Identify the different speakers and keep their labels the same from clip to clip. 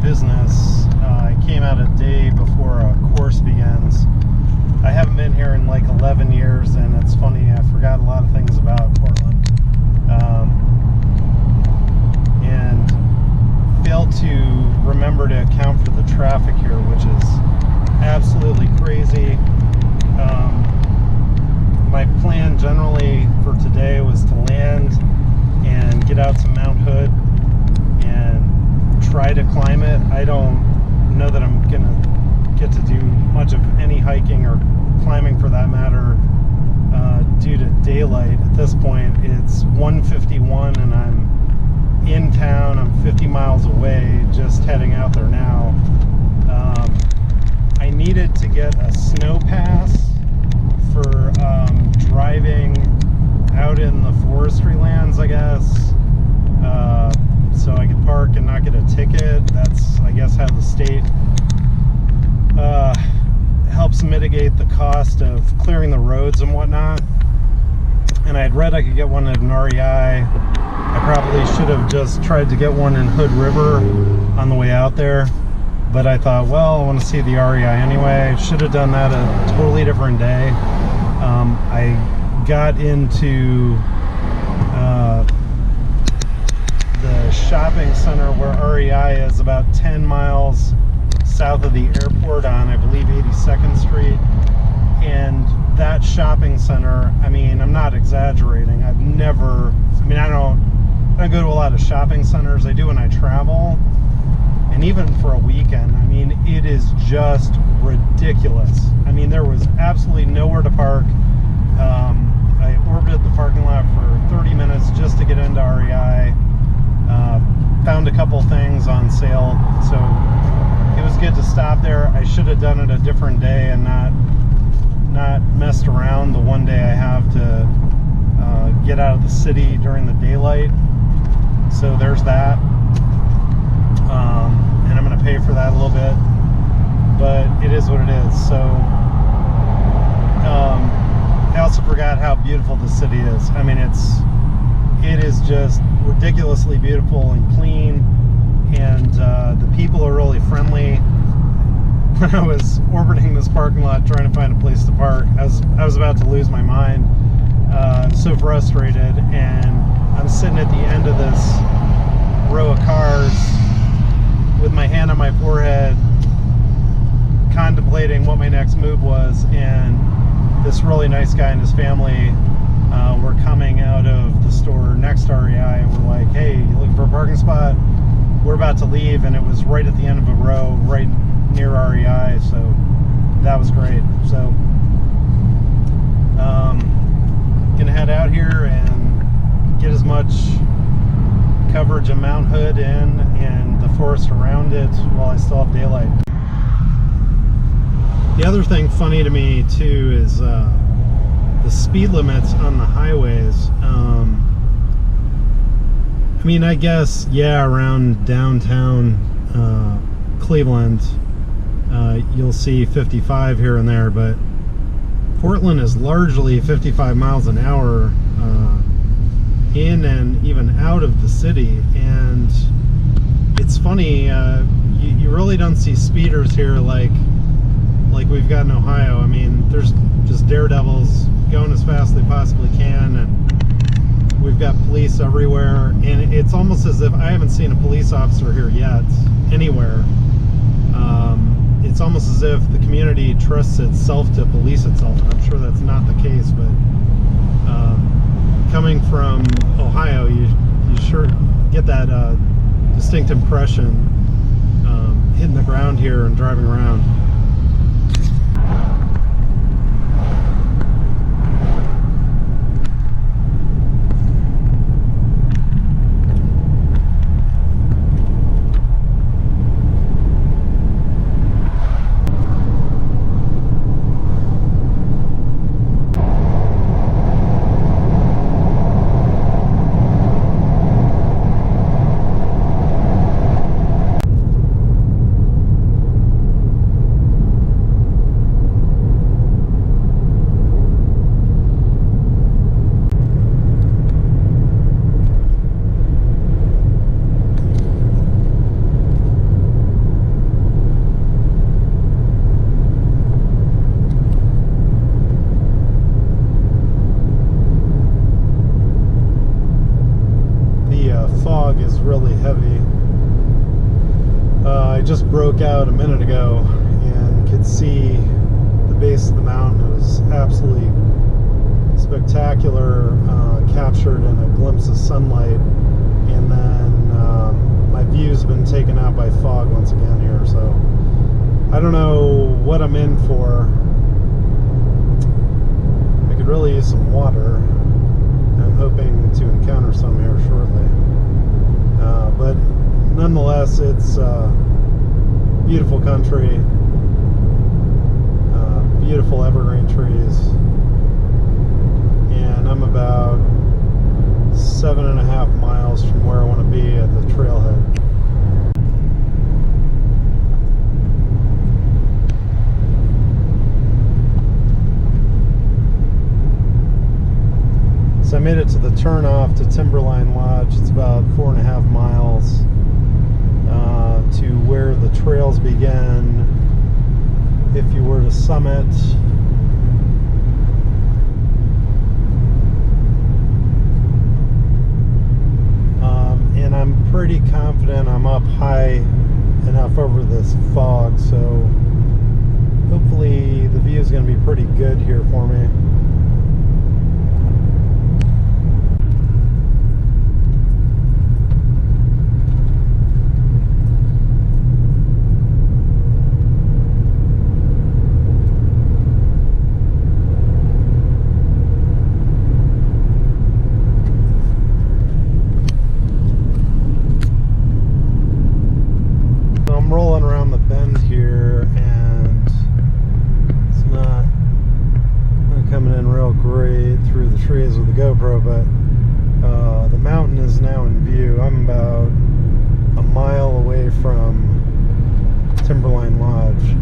Speaker 1: business. I came out a day before a course begins. I haven't been here in like 11 years, and it's funny, I forgot a lot of things about Portland. And failed to remember to account for the traffic here, which is absolutely crazy. My plan generally for today was to land and get out to Mount Hood and try to climb it. I don't know that I'm gonna get to do much of any hiking or climbing for that matter due to daylight. At this point it's 1:51 and I'm in town. I'm 50 miles away, just heading out there now. I needed to get a snow pass for driving out in the forestry lands, I guess, so I could park and not get a ticket. That's, I guess, how the state helps mitigate the cost of clearing the roads and whatnot. And I had read I could get one at an REI. I probably should have just tried to get one in Hood River on the way out there, but I thought, well, I want to see the REI anyway. I should have done that a totally different day. I got into the shopping center where REI is, about 10 miles south of the airport on, I believe, 82nd Street. And that shopping center, I mean, I'm not exaggerating. I don't go to a lot of shopping centers. I do when I travel, and even for a weekend. I mean, it is just ridiculous. I mean, there was absolutely nowhere to park. I orbited the parking lot for 30 minutes just to get into REI. Found a couple things on sale, so it was good to stop there. I should have done it a different day and not messed around the one day I have to get out of the city during the daylight. So there's that. And I'm going to pay for that a little bit, but it is what it is. So I also forgot how beautiful the city is. I mean, it is just ridiculously beautiful and clean, and the people are really friendly. When I was orbiting this parking lot trying to find a place to park, I was about to lose my mind. So frustrated, and I'm sitting at the end of this row of cars with my hand on my forehead, contemplating what my next move was, and this really nice guy and his family were coming out of the store next to REI, and we're like, hey, you looking for a parking spot? We're about to leave, and it was right at the end of a row, right near REI, so that was great. So gonna head out here and get as much coverage of Mount Hood and the forest around it while I still have daylight. The other thing funny to me too is the speed limits on the highways. I mean, I guess, yeah, around downtown Cleveland you'll see 55 here and there, but Portland is largely 55 miles an hour in and even out of the city. And it's funny, you really don't see speeders here like we've got in Ohio. I mean, there's just daredevils going as fast as they possibly can, and we've got police everywhere, and it's almost as if I haven't seen a police officer here yet anywhere. It's almost as if the community trusts itself to police itself. I'm sure that's not the case, but coming from Ohio, you sure get that distinct impression hitting the ground here and driving around. fog is really heavy. I just broke out a minute ago and could see the base of the mountain. It was absolutely spectacular, captured in a glimpse of sunlight, and then my view's been taken out by fog once again here, so I don't know what I'm in for. I could really use some water. I'm hoping to encounter some here shortly, but nonetheless, it's beautiful country, beautiful evergreen trees, and I'm about 7.5 miles from where I want to be at the trailhead. So I made it to the turnoff to Timberline Lodge. It's about 4.5 miles to where the trails begin if you were to summit. And I'm pretty confident I'm up high enough over this fog, so hopefully the view is going to be pretty good here for me. Rolling around the bend here, and it's not coming in real great through the trees with the GoPro, but the mountain is now in view. I'm about a mile away from Timberline Lodge.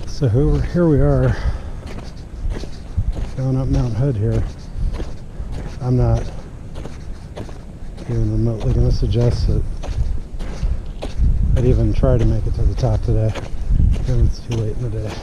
Speaker 1: So here we are, going up Mount Hood here. I'm not even remotely going to suggest that I'd even try to make it to the top today. It's too late in the day.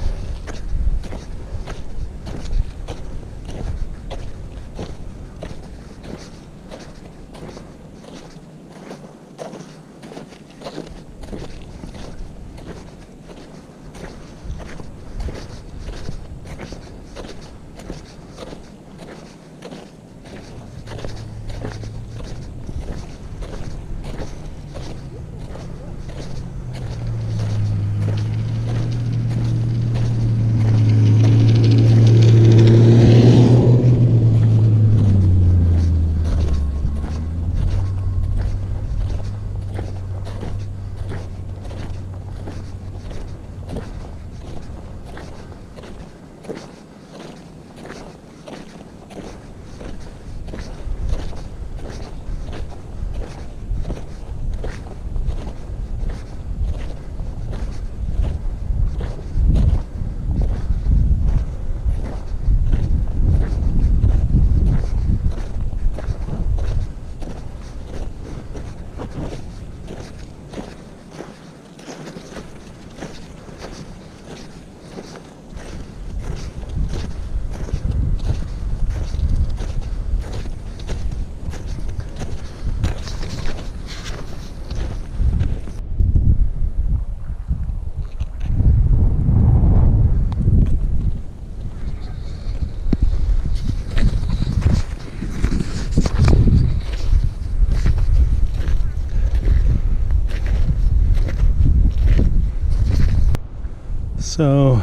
Speaker 1: So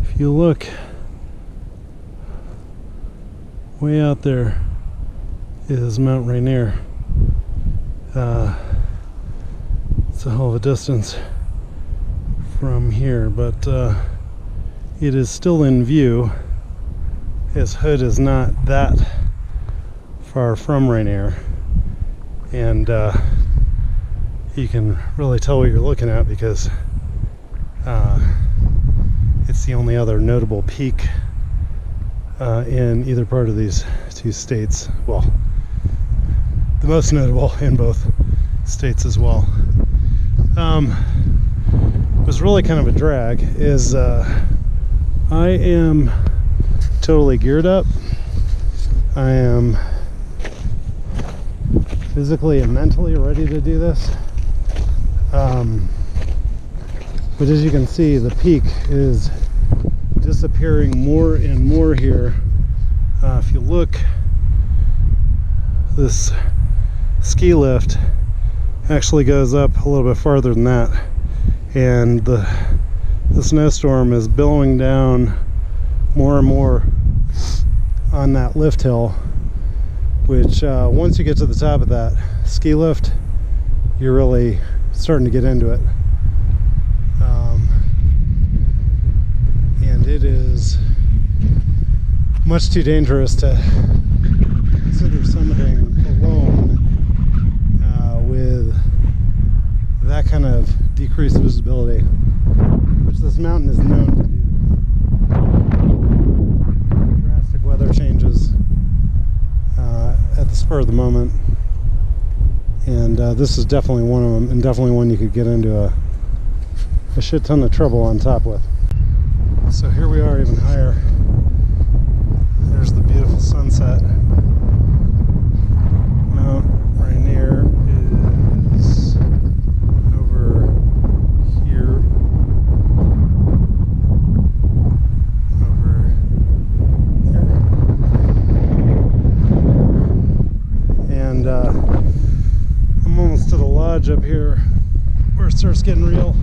Speaker 1: if you look way out there is Mount Rainier. It's a hell of a distance from here, but it is still in view, as Hood is not that far from Rainier, and you can really tell what you're looking at because it's the only other notable peak in either part of these two states. Well, the most notable in both states as well. Was really kind of a drag is I am totally geared up. I am physically and mentally ready to do this. But as you can see, the peak is disappearing more and more here. If you look, this ski lift actually goes up a little bit farther than that, and the snowstorm is billowing down more and more on that lift hill, which once you get to the top of that ski lift, you're really starting to get into it. And it is much too dangerous to consider summiting alone with that kind of decreased visibility, which this mountain is known to do. Drastic weather changes at the spur of the moment, and this is definitely one of them, and definitely one you could get into a shit ton of trouble on top with. So here we are even higher. There's the beautiful sunset. Mount Rainier is over here. Over here. And I'm almost to the lodge up here where it starts getting real.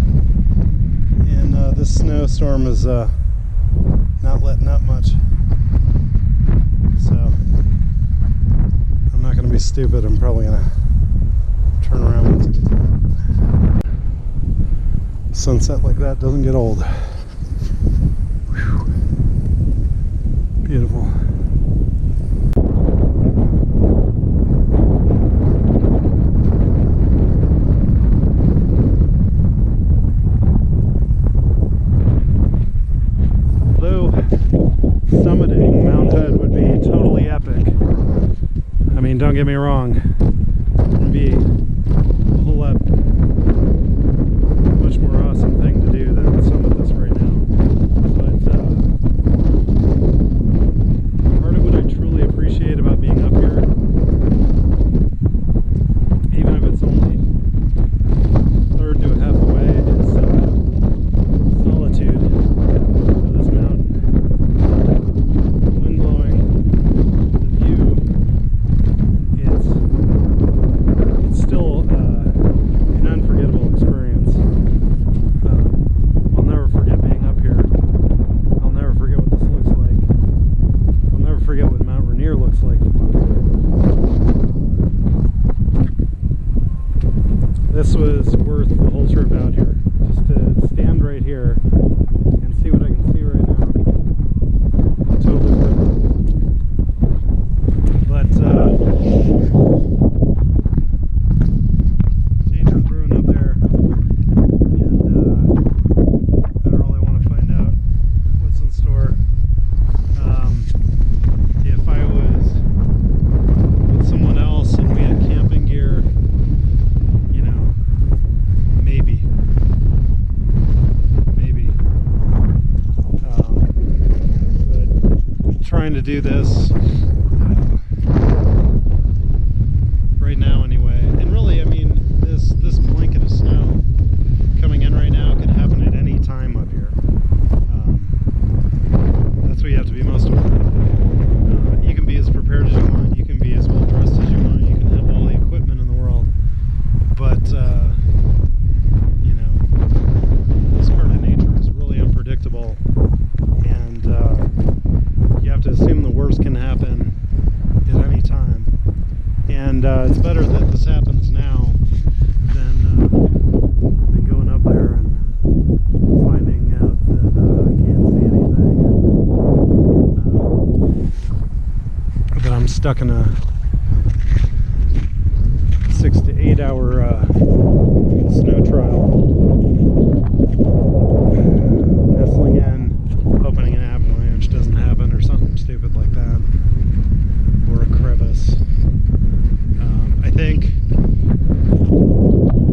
Speaker 1: And this snowstorm is not letting up much. So I'm not going to be stupid. I'm probably going to turn around once I get to it. Sunset like that doesn't get old. Whew. Beautiful. Summiting Mount Hood would be totally epic. I mean, don't get me wrong, it would be a whole lot much more awesome thing to do than summit this right now. But part of what I truly appreciate about being up here, even if it's only a third to a half the way, is solitude of this mountain. This was worth the whole trip out here, just to stand right here and see what I can see right now. Totally worth it. But danger's brewing up there, and I don't really want to find out what's in store. If I was with someone else and we had camping gear, maybe. But trying to do this right now anyway. And really, I mean, this blanket of snow coming in right now could happen at any time up here. That's what you have to be most aware of. You can be as prepared as you want. You can be as well dressed as you want. You can have all the equipment in the world. But this part of nature is really unpredictable, and you have to assume the worst can happen at any time. And it's better that this happens now than going up there and finding out that I can't see anything. That I'm stuck in a 6 to 8 hour snow trial. Nestling in, hoping an avalanche doesn't happen or something stupid like that, or a crevice. I think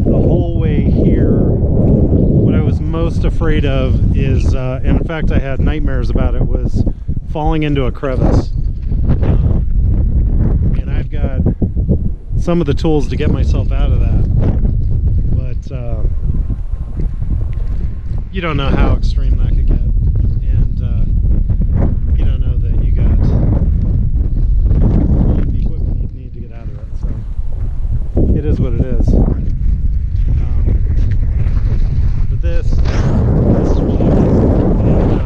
Speaker 1: the whole way here, what I was most afraid of is and in fact I had nightmares about it, was falling into a crevice. And I've got some of the tools to get myself out of that, but you don't know how extreme that could get, and you don't know that you got all the equipment you need to get out of it, so it is what it is. But this is really amazing,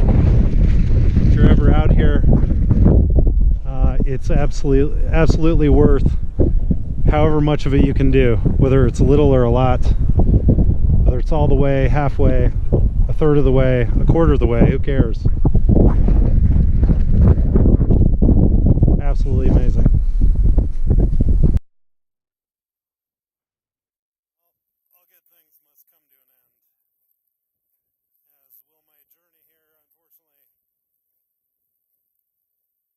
Speaker 1: and if you're ever out here, it's absolutely worth however much of it you can do, whether it's a little or a lot, whether it's all the way, halfway, a third of the way, a quarter of the way, who cares? Absolutely amazing. All good things must come to an end, as will my journey here, unfortunately, on Mount Hood.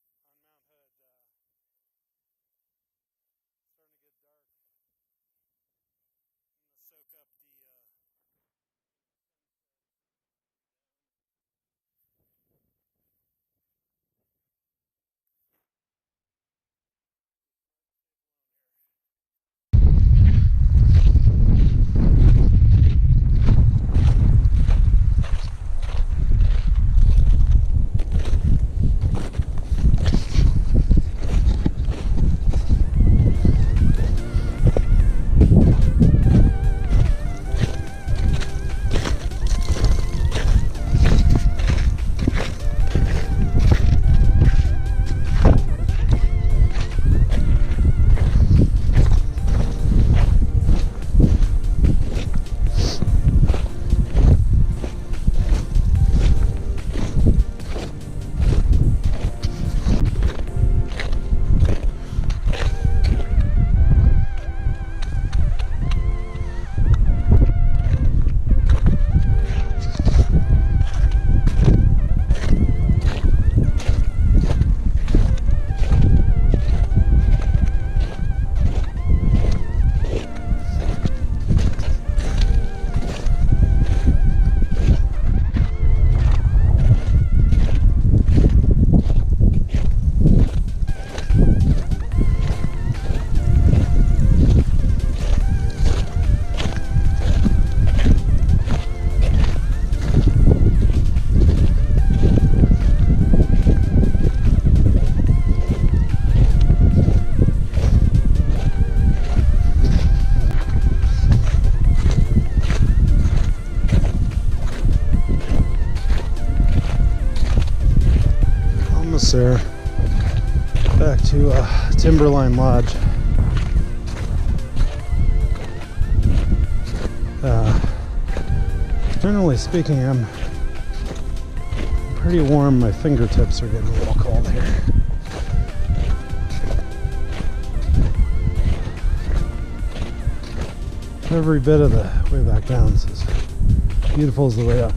Speaker 1: Starting to get dark. I'm going to soak up the there, back to Timberline Lodge. Generally speaking, I'm pretty warm. My fingertips are getting a little cold here. Every bit of the way back down is as beautiful as the way up.